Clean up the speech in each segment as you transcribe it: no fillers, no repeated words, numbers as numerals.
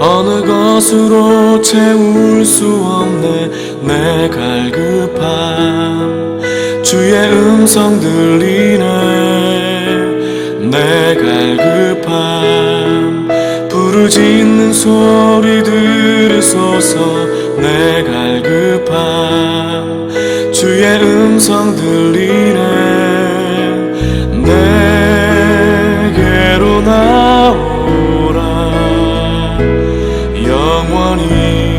어느 것으로 채울 수 없네 내 갈급함. 주의 음성 들리네 내 갈급함. 부르짖는 소리 들으소서 내 갈급함. 주의 음성 들리네 내게로 나오라. 영원히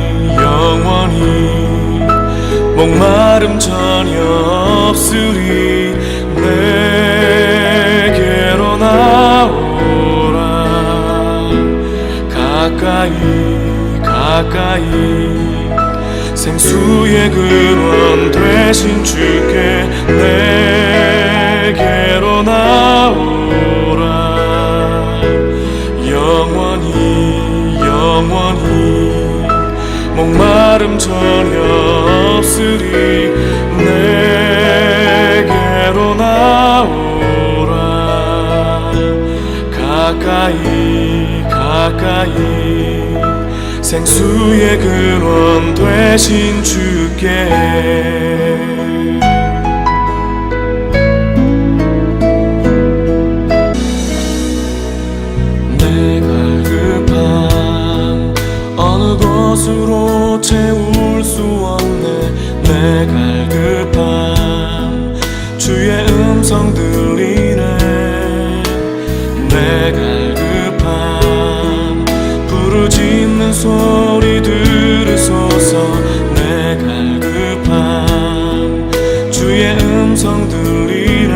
목마름 전혀 없으리. 내게로 나오라. 가까이 생수의 근원 되신 주께 내게로 나오라. 영원히 목마름 전혀 없으리. 내게로 나오라. 가까이 생수의 근원 되신 주께. 내 갈급함 어느 곳으로 채울 수 없네 내 갈급함. 주의 음성 들리네 내 갈급함. 부르짖는 소리 들으소서 내 갈급함. 주의 음성 들리네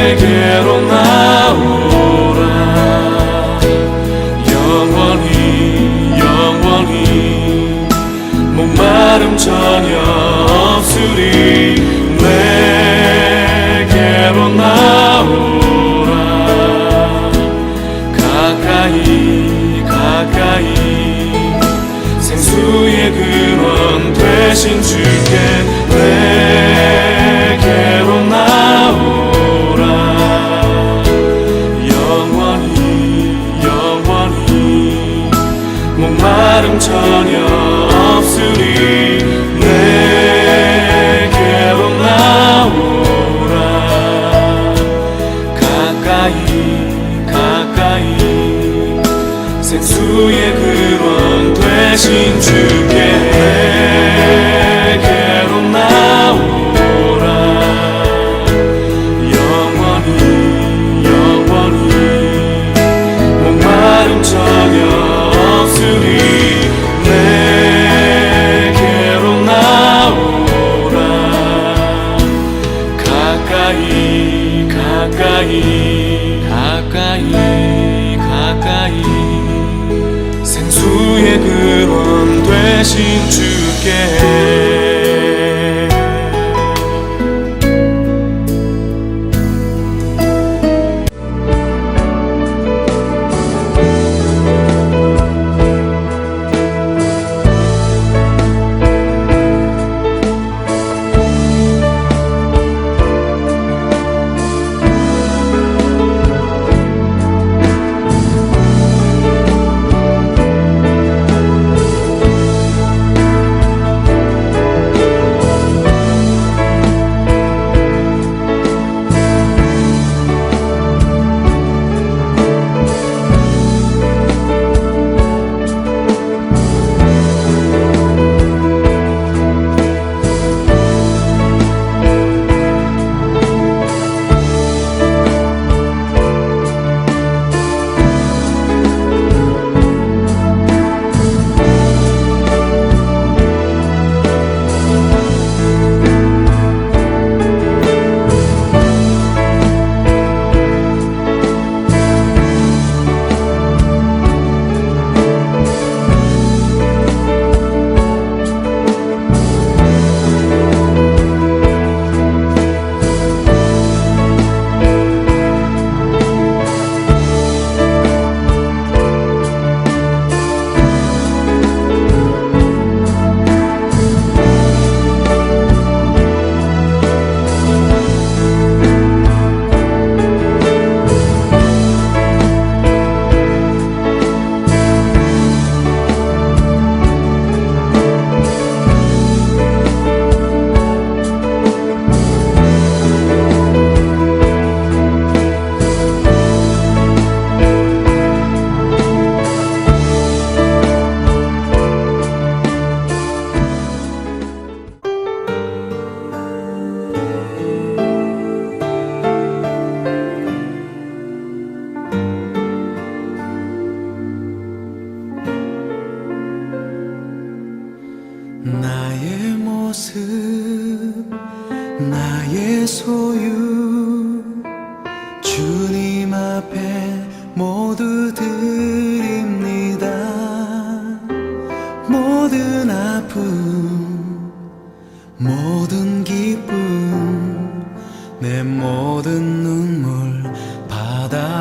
내게로 나오라. 영원히 목마름 전혀 없으리. 내게로 나오라. 가까이 생수의 근원 되신 주께 내게로 나오라. 영원히 목마름 전혀 없으리. 내게로 나오라. 가까이 생수의 근원 되신 주께 내게로 나오라. 영원히 목마름 전혀 없으리. 내게로 나오라. 가까이 생수의 근원 되신 주께. 앞에 모두 드립니다. 모든 아픔, 모든 기쁨, 내 모든 눈물 받아주소서.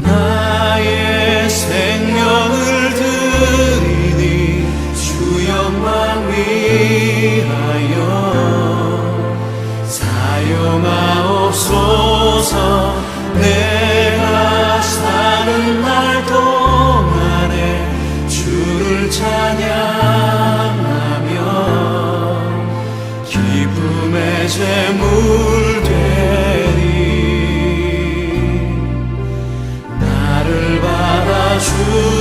나의 생명을 드리니 주 영광 위하여 사용하옵소서. 내가 사는 날 동안에 주를 찬양하며 기쁨의 제물 되리. 나를 받아주소서.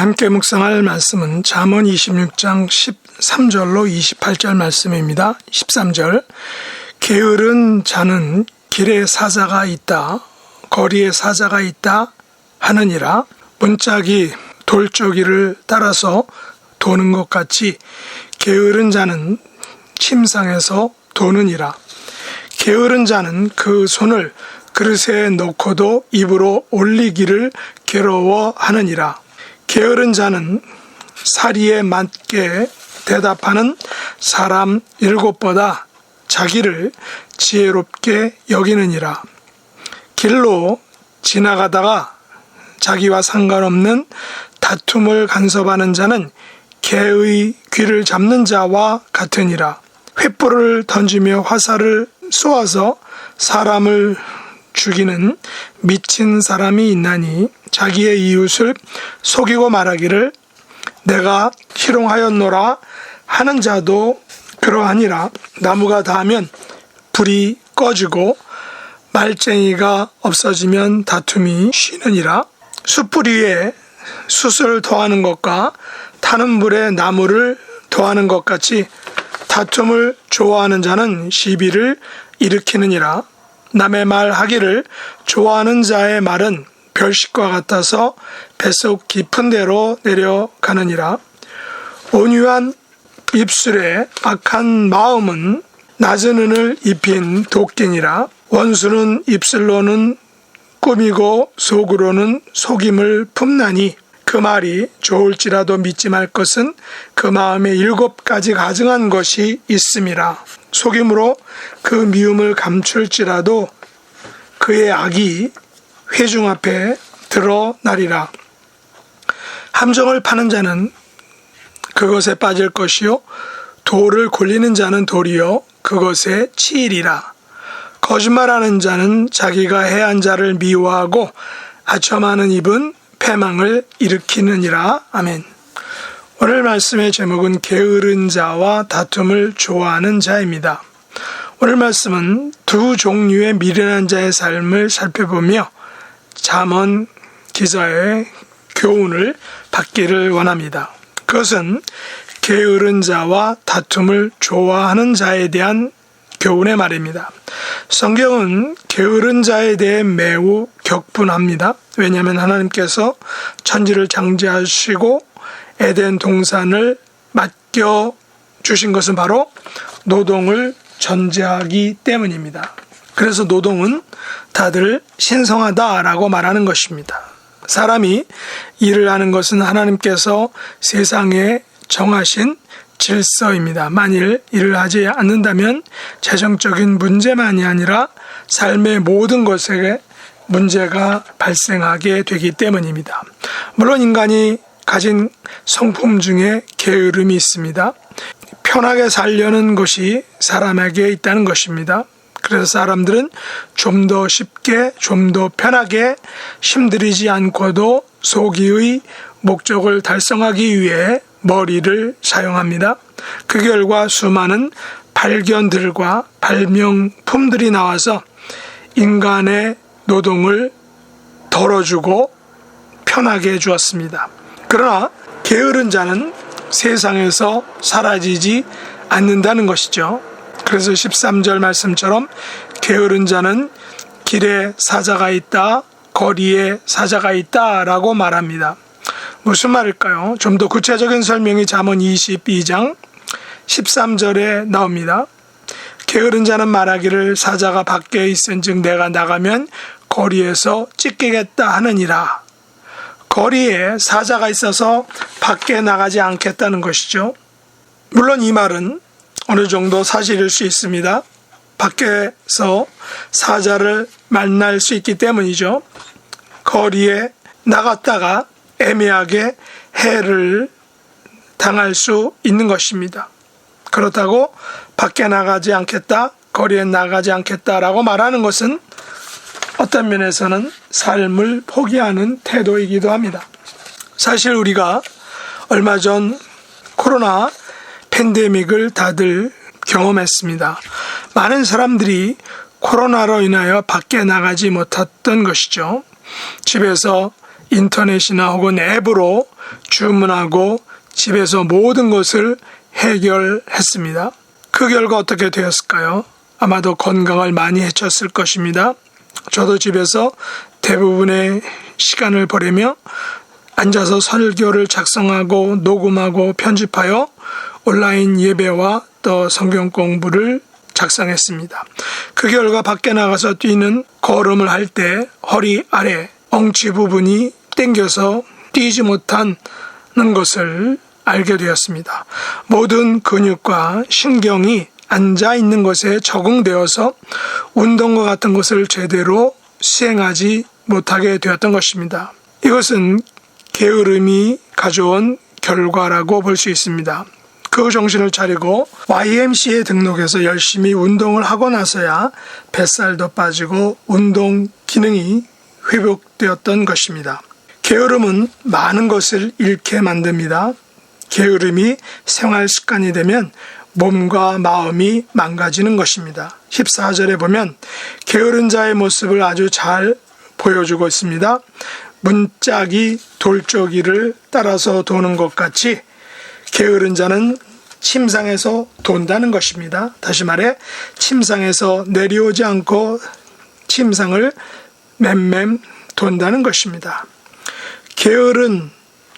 함께 묵상할 말씀은 잠언 26장 13절로 28절 말씀입니다. 13절 게으른 자는 길에 사자가 있다, 거리에 사자가 있다 하느니라. 문짝이 돌조기를 따라서 도는 것 같이 게으른 자는 침상에서 도느니라. 게으른 자는 그 손을 그릇에 넣고도 입으로 올리기를 괴로워하느니라. 게으른 자는 사리에 맞게 대답하는 사람 7보다 자기를 지혜롭게 여기느니라. 길로 지나가다가 자기와 상관없는 다툼을 간섭하는 자는 개의 귀를 잡는 자와 같으니라. 횃불을 던지며 화살을 쏘아서 사람을 죽이는 미친 사람이 있나니 자기의 이웃을 속이고 말하기를 내가 희롱하였노라 하는 자도 그러하니라. 나무가 닿으면 불이 꺼지고 말쟁이가 없어지면 다툼이 쉬느니라. 숯불 위에 숯을 더하는 것과 타는 불에 나무를 더하는 것 같이 다툼을 좋아하는 자는 시비를 일으키느니라. 남의 말 하기를 좋아하는 자의 말은 별식과 같아서 뱃속 깊은 데로 내려가느니라. 온유한 입술에 악한 마음은 낮은 은을 입힌 도끼니라. 원수는 입술로는 꾸미고 속으로는 속임을 품나니 그 말이 좋을지라도 믿지 말 것은 그 마음에 7가지 가증한 것이 있음이라. 속임으로 그 미움을 감출지라도 그의 악이 회중 앞에 드러나리라. 함정을 파는 자는 그것에 빠질 것이요 돌을 굴리는 자는 도리어 그것에 치이리라. 거짓말하는 자는 자기가 해한 자를 미워하고 아첨하는 입은 패망을 일으키느니라. 아멘. 오늘 말씀의 제목은 게으른 자와 다툼을 좋아하는 자입니다. 오늘 말씀은 두 종류의 미련한 자의 삶을 살펴보며 잠언 기자의 교훈을 받기를 원합니다. 그것은 게으른 자와 다툼을 좋아하는 자에 대한 교훈의 말입니다. 성경은 게으른 자에 대해 매우 격분합니다. 왜냐하면 하나님께서 천지를 창조하시고 에덴 동산을 맡겨주신 것은 바로 노동을 전제하기 때문입니다. 그래서 노동은 다들 신성하다라고 말하는 것입니다. 사람이 일을 하는 것은 하나님께서 세상에 정하신 질서입니다. 만일 일을 하지 않는다면 재정적인 문제만이 아니라 삶의 모든 것에 문제가 발생하게 되기 때문입니다. 물론 인간이 가진 성품 중에 게으름이 있습니다. 편하게 살려는 것이 사람에게 있다는 것입니다. 그래서 사람들은 좀 더 쉽게, 좀 더 편하게 힘들이지 않고도 소기의 목적을 달성하기 위해 머리를 사용합니다. 그 결과 수많은 발견들과 발명품들이 나와서 인간의 노동을 덜어주고 편하게 해주었습니다. 그러나 게으른 자는 세상에서 사라지지 않는다는 것이죠. 그래서 13절 말씀처럼 게으른 자는 길에 사자가 있다, 거리에 사자가 있다 라고 말합니다. 무슨 말일까요? 좀 더 구체적인 설명이 잠언 22장 13절에 나옵니다. 게으른 자는 말하기를 사자가 밖에 있은즉 내가 나가면 거리에서 찢기겠다 하느니라. 거리에 사자가 있어서 밖에 나가지 않겠다는 것이죠. 물론 이 말은 어느 정도 사실일 수 있습니다. 밖에서 사자를 만날 수 있기 때문이죠. 거리에 나갔다가 애매하게 해를 당할 수 있는 것입니다. 그렇다고 밖에 나가지 않겠다, 거리에 나가지 않겠다라고 말하는 것은 어떤 면에서는 삶을 포기하는 태도이기도 합니다. 사실 우리가 얼마 전 코로나 팬데믹을 다들 경험했습니다. 많은 사람들이 코로나로 인하여 밖에 나가지 못했던 것이죠. 집에서 인터넷이나 혹은 앱으로 주문하고 집에서 모든 것을 해결했습니다. 그 결과 어떻게 되었을까요? 아마도 건강을 많이 해쳤을 것입니다. 저도 집에서 대부분의 시간을 보내며 앉아서 설교를 작성하고 녹음하고 편집하여 온라인 예배와 또 성경 공부를 작성했습니다. 그 결과 밖에 나가서 뛰는 걸음을 할 때 허리 아래 엉치 부분이 땡겨서 뛰지 못하는 것을 알게 되었습니다. 모든 근육과 신경이 앉아 있는 것에 적응되어서 운동과 같은 것을 제대로 수행하지 못하게 되었던 것입니다. 이것은 게으름이 가져온 결과라고 볼 수 있습니다. 그 정신을 차리고 YMCA에 등록해서 열심히 운동을 하고 나서야 뱃살도 빠지고 운동 기능이 회복되었던 것입니다. 게으름은 많은 것을 잃게 만듭니다. 게으름이 생활 습관이 되면 몸과 마음이 망가지는 것입니다. 14절에 보면 게으른 자의 모습을 아주 잘 보여주고 있습니다. 문짝이 돌조기를 따라서 도는 것 같이 게으른 자는 침상에서 돈다는 것입니다. 다시 말해 침상에서 내려오지 않고 침상을 맴맴 돈다는 것입니다. 게으른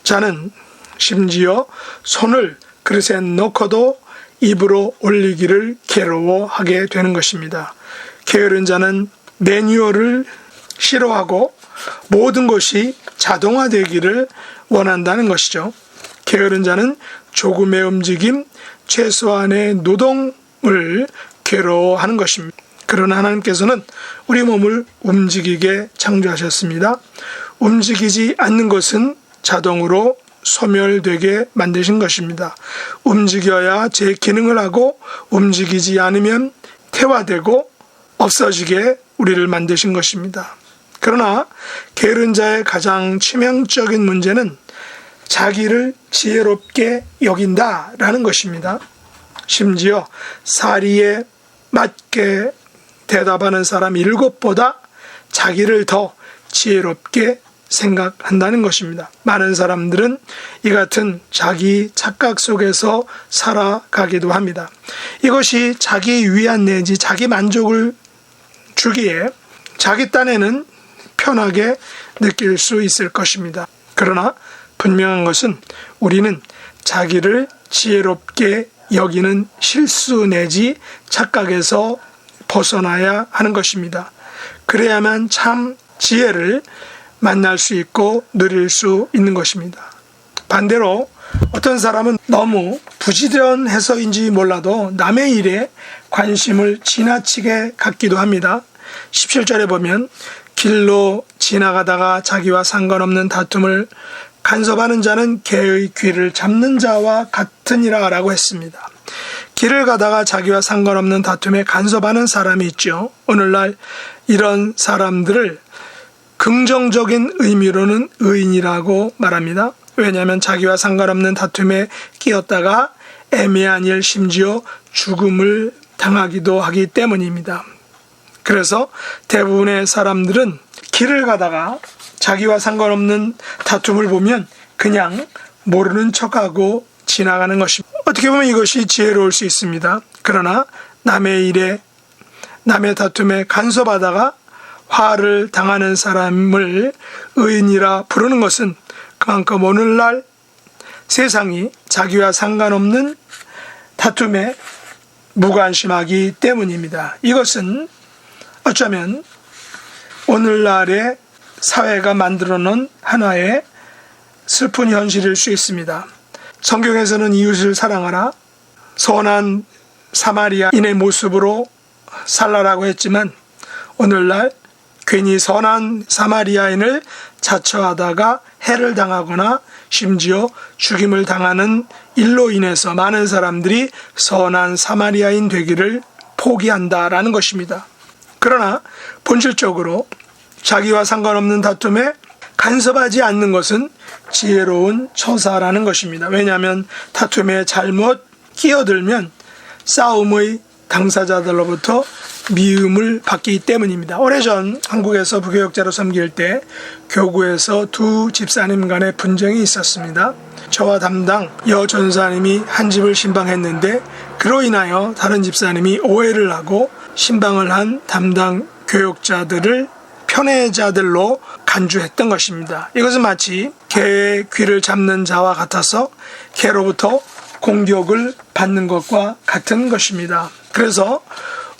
자는 심지어 손을 그릇에 넣고도 입으로 올리기를 괴로워하게 되는 것입니다. 게으른 자는 매뉴얼을 싫어하고 모든 것이 자동화되기를 원한다는 것이죠. 게으른 자는 조금의 움직임, 최소한의 노동을 괴로워하는 것입니다. 그러나 하나님께서는 우리 몸을 움직이게 창조하셨습니다. 움직이지 않는 것은 자동으로 소멸되게 만드신 것입니다. 움직여야 제 기능을 하고 움직이지 않으면 퇴화되고 없어지게 우리를 만드신 것입니다. 그러나 게으른 자의 가장 치명적인 문제는 자기를 지혜롭게 여긴다라는 것입니다. 심지어 사리에 맞게 대답하는 사람 7보다 자기를 더 지혜롭게 생각한다는 것입니다. 많은 사람들은 이 같은 자기 착각 속에서 살아가기도 합니다. 이것이 자기 위안 내지 자기 만족을 주기에 자기 딴에는 편하게 느낄 수 있을 것입니다. 그러나 분명한 것은 우리는 자기를 지혜롭게 여기는 실수 내지 착각에서 벗어나야 하는 것입니다. 그래야만 참 지혜를 만날 수 있고 누릴 수 있는 것입니다. 반대로 어떤 사람은 너무 부지런해서인지 몰라도 남의 일에 관심을 지나치게 갖기도 합니다. 17절에 보면 길로 지나가다가 자기와 상관없는 다툼을 간섭하는 자는 개의 귀를 잡는 자와 같으니라 라고 했습니다. 길을 가다가 자기와 상관없는 다툼에 간섭하는 사람이 있죠. 오늘날 이런 사람들을 긍정적인 의미로는 의인이라고 말합니다. 왜냐하면 자기와 상관없는 다툼에 끼었다가 애매한 일 심지어 죽음을 당하기도 하기 때문입니다. 그래서 대부분의 사람들은 길을 가다가 자기와 상관없는 다툼을 보면 그냥 모르는 척하고 지나가는 것입니다. 어떻게 보면 이것이 지혜로울 수 있습니다. 그러나 남의 일에 남의 다툼에 간섭하다가 화를 당하는 사람을 의인이라 부르는 것은 그만큼 오늘날 세상이 자기와 상관없는 다툼에 무관심하기 때문입니다. 이것은 어쩌면 오늘날의 사회가 만들어 놓은 하나의 슬픈 현실일 수 있습니다. 성경에서는 이웃을 사랑하라, 선한 사마리아인의 모습으로 살라라고 했지만 오늘날 괜히 선한 사마리아인을 자처하다가 해를 당하거나 심지어 죽임을 당하는 일로 인해서 많은 사람들이 선한 사마리아인 되기를 포기한다라는 것입니다. 그러나 본질적으로 자기와 상관없는 다툼에 간섭하지 않는 것은 지혜로운 처사라는 것입니다. 왜냐하면 다툼에 잘못 끼어들면 싸움의 당사자들로부터 미움을 받기 때문입니다. 오래전 한국에서 부교육자로 섬길 때 교구에서 두 집사님 간의 분쟁이 있었습니다. 저와 담당 여전사님이 한 집을 신방했는데 그로 인하여 다른 집사님이 오해를 하고 신방을 한 담당 교육자들을 편애자들로 간주했던 것입니다. 이것은 마치 개의 귀를 잡는 자와 같아서 개로부터 공격을 받는 것과 같은 것입니다. 그래서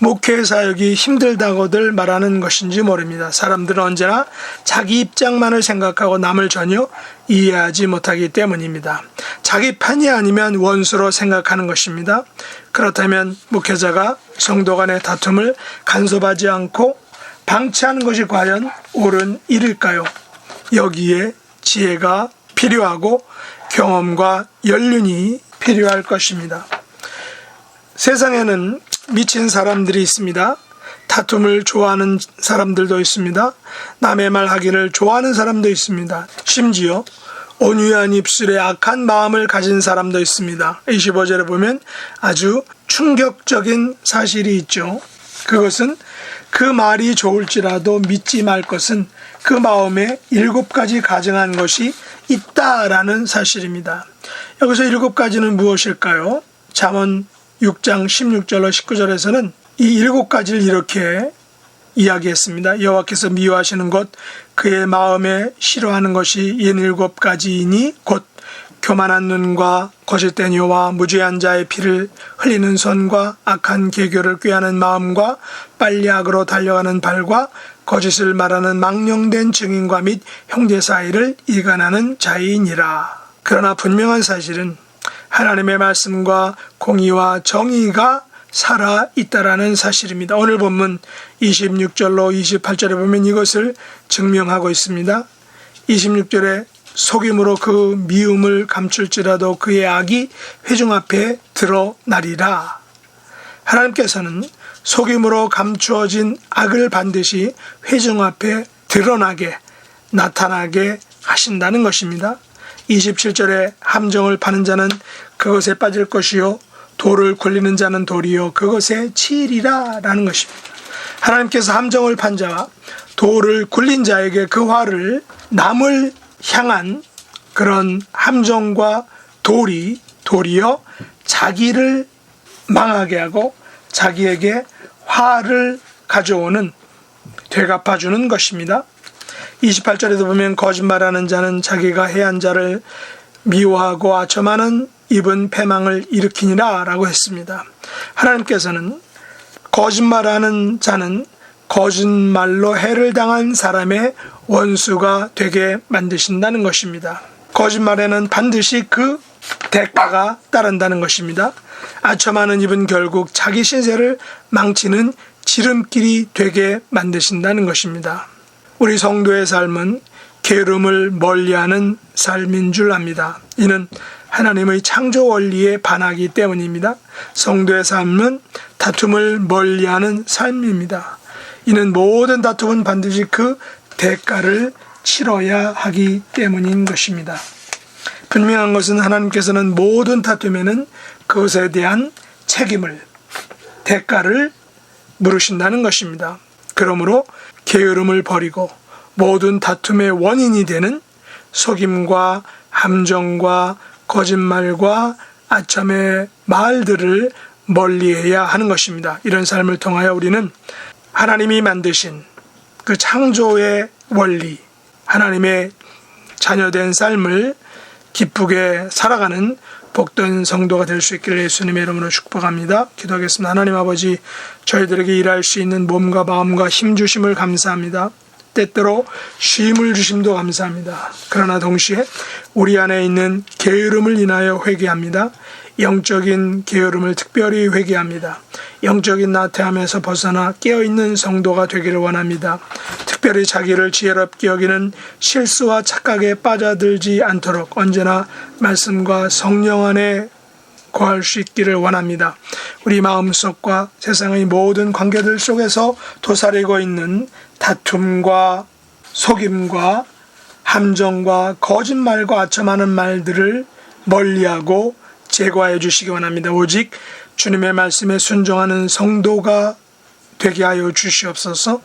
목회 사역이 힘들다고들 말하는 것인지 모릅니다. 사람들은 언제나 자기 입장만을 생각하고 남을 전혀 이해하지 못하기 때문입니다. 자기 편이 아니면 원수로 생각하는 것입니다. 그렇다면 목회자가 성도 간의 다툼을 간섭하지 않고 방치하는 것이 과연 옳은 일일까요? 여기에 지혜가 필요하고 경험과 연륜이 필요할 것입니다. 세상에는 미친 사람들이 있습니다. 다툼을 좋아하는 사람들도 있습니다. 남의 말 하기를 좋아하는 사람도 있습니다. 심지어 온유한 입술에 악한 마음을 가진 사람도 있습니다. 25절에 보면 아주 충격적인 사실이 있죠. 그것은 그 말이 좋을지라도 믿지 말 것은 그 마음에 7가지 가증한 것이 있다라는 사실입니다. 여기서 7가지는 무엇일까요? 잠언 6장 16절로 19절에서는 이 7가지를 이렇게 이야기했습니다. 여호와께서 미워하시는 것 그의 마음에 싫어하는 것이 67가지이니 곧 교만한 눈과 거짓된 혀와 무죄한 자의 피를 흘리는 손과 악한 계교를 꾀하는 마음과 빨리 악으로 달려가는 발과 거짓을 말하는 망령된 증인과 및 형제 사이를 이간하는 자이니라. 그러나 분명한 사실은 하나님의 말씀과 공의와 정의가 살아있다라는 사실입니다. 오늘 본문 26절로 28절에 보면 이것을 증명하고 있습니다. 26절에 속임으로 그 미움을 감출지라도 그의 악이 회중 앞에 드러나리라. 하나님께서는 속임으로 감추어진 악을 반드시 회중 앞에 드러나게 나타나게 하신다는 것입니다. 27절에 함정을 파는 자는 그것에 빠질 것이요 돌을 굴리는 자는 돌이요 그것에 치이리라 라는 것입니다. 하나님께서 함정을 판 자와 돌을 굴린 자에게 그 화를 남을 향한 그런 함정과 돌이요 자기를 망하게 하고 자기에게 화를 가져오는 되갚아주는 것입니다. 28절에도 보면 거짓말하는 자는 자기가 해한 자를 미워하고 아첨하는 입은 패망을 일으키니라 라고 했습니다. 하나님께서는 거짓말하는 자는 거짓말로 해를 당한 사람의 원수가 되게 만드신다는 것입니다. 거짓말에는 반드시 그 대가가 따른다는 것입니다. 아첨하는 입은 결국 자기 신세를 망치는 지름길이 되게 만드신다는 것입니다. 우리 성도의 삶은 게으름을 멀리하는 삶인 줄 압니다. 이는 하나님의 창조 원리에 반하기 때문입니다. 성도의 삶은 다툼을 멀리하는 삶입니다. 이는 모든 다툼은 반드시 그 대가를 치러야 하기 때문인 것입니다. 분명한 것은 하나님께서는 모든 다툼에는 그것에 대한 책임을, 대가를 물으신다는 것입니다. 그러므로 게으름을 버리고 모든 다툼의 원인이 되는 속임과 함정과 거짓말과 아첨의 말들을 멀리해야 하는 것입니다. 이런 삶을 통하여 우리는 하나님이 만드신 그 창조의 원리, 하나님의 자녀된 삶을 기쁘게 살아가는 복된 성도가 될 수 있기를 예수님의 이름으로 축복합니다. 기도하겠습니다. 하나님 아버지, 저희들에게 일할 수 있는 몸과 마음과 힘 주심을 감사합니다. 때때로 쉼을 주심도 감사합니다. 그러나 동시에 우리 안에 있는 게으름을 인하여 회개합니다. 영적인 게으름을 특별히 회개합니다. 영적인 나태함에서 벗어나 깨어있는 성도가 되기를 원합니다. 특별히 자기를 지혜롭게 여기는 실수와 착각에 빠져들지 않도록 언제나 말씀과 성령 안에 거할 수 있기를 원합니다. 우리 마음속과 세상의 모든 관계들 속에서 도사리고 있는 다툼과 속임과 함정과 거짓말과 아첨하는 말들을 멀리하고 제거해 주시기 원합니다. 오직 주님의 말씀에 순종하는 성도가 되게 하여 주시옵소서.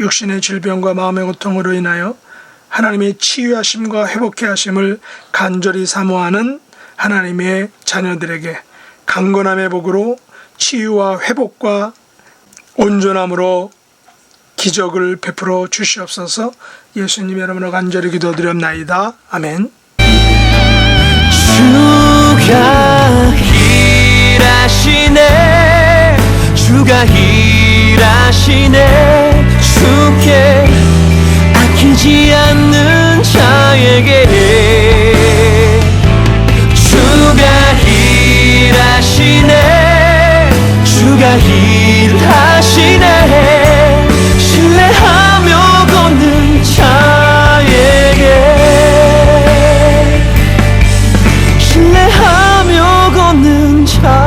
육신의 질병과 마음의 고통으로 인하여 하나님의 치유하심과 회복해 하심을 간절히 사모하는 하나님의 자녀들에게 강건함의 복으로 치유와 회복과 온전함으로 기적을 베풀어 주시옵소서. 예수님 이름으로 간절히 기도드렸나이다. 아멘. 주가 일하시네 주가 일하시네 주께 아끼지 않는 자에게 주가 일하시네 주가 일하시네 신뢰하며 걷는 자에게 신뢰하며 걷는 자에게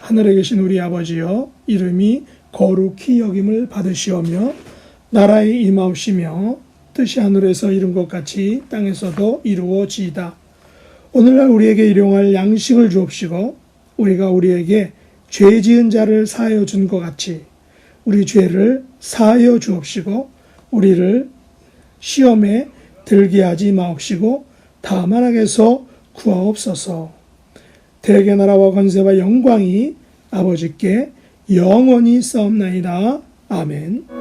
하늘에 계신 우리 아버지여, 이름이 거룩히 여김을 받으시오며 나라의 임하옵시며 뜻이 하늘에서 이룬 것 같이 땅에서도 이루어지이다. 오늘날 우리에게 일용할 양식을 주옵시고 우리가 우리에게 죄 지은 자를 사하여 준 것 같이 우리 죄를 사하여 주옵시고 우리를 시험에 들게 하지 마옵시고 다만 악에서 구하옵소서. 대개 나라와 권세와 영광이 아버지께 영원히 싸움나이다. 아멘.